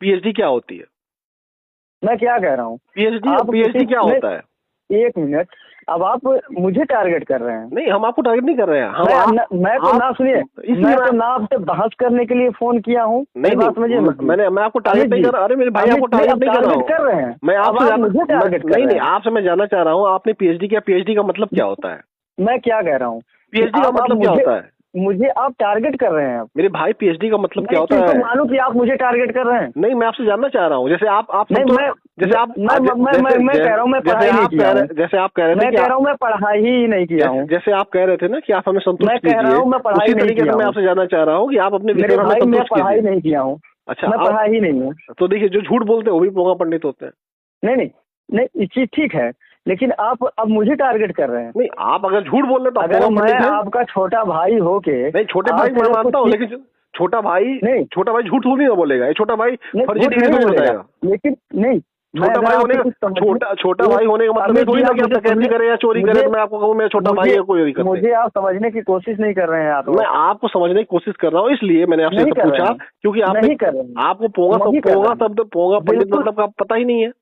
PhD क्या होती है? मैं क्या कह रहा हूँ, पीएचडी क्या होता है? एक मिनट, अब आप मुझे टारगेट कर रहे हैं। नहीं, हम आपको टारगेट नहीं कर रहे हैं। मैं तो ना सुनिए, मैं तो ना आपसे बहस करने के लिए फोन किया हूँ। नहीं, मैं आपको टारगेट नहीं कर रहा। अरे मेरे भाई, आपको टारगेट नहीं कर रहा हूँ। मैं आपसे मुझे टारगेट नहीं, आपसे मैं जानना चाह रहा हूँ, आपने पीएचडी किया, पीएचडी का मतलब क्या होता है? मैं क्या कह रहा हूँ, पीएचडी का मतलब क्या होता है? मुझे आप टारगेट कर रहे हैं। मेरे भाई, पीएचडी का मतलब क्या होता है? तो मानो कि आप मुझे टारगेट कर रहे हैं। नहीं, मैं आपसे जानना चाह रहा हूँ। जैसे आप मैं कह रहा हूँ मैं पढ़ाई नहीं किया हूँ। जैसे आप कह रहे थे, मैं कह रहा हूँ मैं पढ़ाई ही नहीं किया हूँ। जैसे आप कह रहे थे ना कि आप हमें संतुष्ट कीजिए, मैं कह रहा हूँ मैं पढ़ाई नहीं किया हूँ। मैं आपसे जानना चाह रहा हूँ कि आप अपने मेरे भाई, मैं पढ़ाई नहीं किया हूँ। अच्छा, मैं पढ़ाई ही नहीं हूँ। तो देखिए, जो झूठ बोलते हैं वो भी पोंगा पंडित होते हैं। नहीं, ये चीज ठीक है, लेकिन आप अब मुझे टारगेट कर रहे हैं। नहीं, आप अगर झूठ बोल रहे तो अगर मैं आपका छोटा भाई हो के, नहीं, छोटे भाई मैं मानता हूँ, लेकिन छोटा भाई झूठ थोड़ी ना बोलेगा। छोटा भाई फर्जी डिग्री थोड़ी बताएगा। लेकिन नहीं, छोटा भाई होने का छोटा भाई होने का मतलब थोड़ी ना कि आप डकैती करें या चोरी करें तो मैं आपको कहूँ मैं छोटा भाई है, कोई दिक्कत नहीं। मुझे आप समझने की कोशिश नहीं कर रहे हैं। आप, मैं आपको समझने की कोशिश कर रहा हूँ, इसलिए मैंने आपसे पूछा, क्योंकि आपको पोंगा पंडित मतलब का पता ही नहीं है।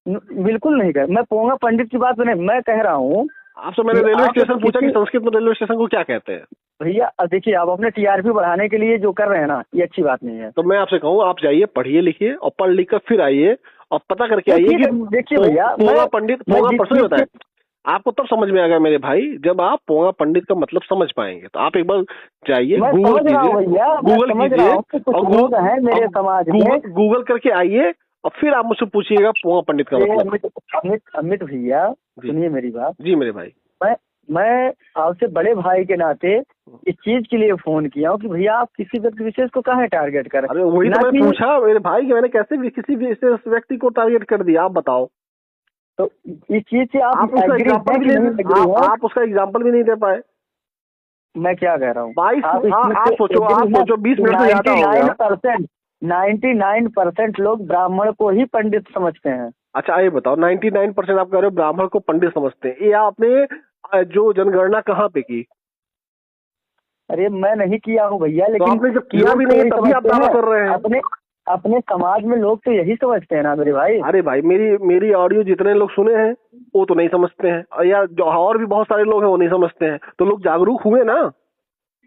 बिल्कुल नहीं कर, मैं पोंगा पंडित की बात नहीं, मैं कह रहा हूँ आपसे। मैंने रेलवे स्टेशन पूछा कि संस्कृत में रेलवे स्टेशन को क्या कहते हैं। भैया देखिए, आप अपने टीआरपी बढ़ाने के लिए जो कर रहे हैं ना, ये अच्छी बात नहीं है। तो मैं आपसे कहूँ, आप जाइए, पढ़िए लिखिए, और पढ़ लिख कर फिर आइए और पता करके आइए कि देखिए भैया, पोंगा पंडित परसों बताए। आपको तब समझ में आएगा मेरे भाई, जब आप पोंगा पंडित का मतलब समझ पाएंगे। तो आप एक बार जाइए, गूगल करके आइए और फिर आप मुझसे पूछिएगा पोंगा पंडित का मतलब। अमित भैया सुनिए मेरी बात। जी मेरे भाई, मैं आपसे बड़े भाई के नाते इस चीज के लिए फोन किया हूँ कि भैया आप किसी व्यक्ति विशेष को कहाँ टारगेट कर रहे हैं। अरे वही तो मैं पूछा मेरे भाई कि मैंने कैसे किसी विशेष व्यक्ति को टारगेट कर दिया, आप बताओ। तो इस चीज से आप उसका एग्जाम्पल भी नहीं दे पाए। मैं क्या कह रहा हूँ, आप सोचो 20 मिनट से ज्यादा हो गया। 99% लोग ब्राह्मण को ही पंडित समझते हैं। अच्छा ये बताओ, 99% आप कह रहे हो ब्राह्मण को पंडित समझते हैं, ये आपने जो जनगणना कहाँ पे की? अरे मैं नहीं किया हूँ भैया, लेकिन तो आपने जब किया भी नहीं है तभी आप दावा कर रहे हैं। अपने समाज में लोग तो यही समझते हैं ना मेरे भाई। अरे भाई, मेरी ऑडियो जितने लोग सुने हैं वो तो नहीं समझते हैं, या जो और भी बहुत सारे लोग हैं वो नहीं समझते हैं। तो लोग जागरूक हुए ना।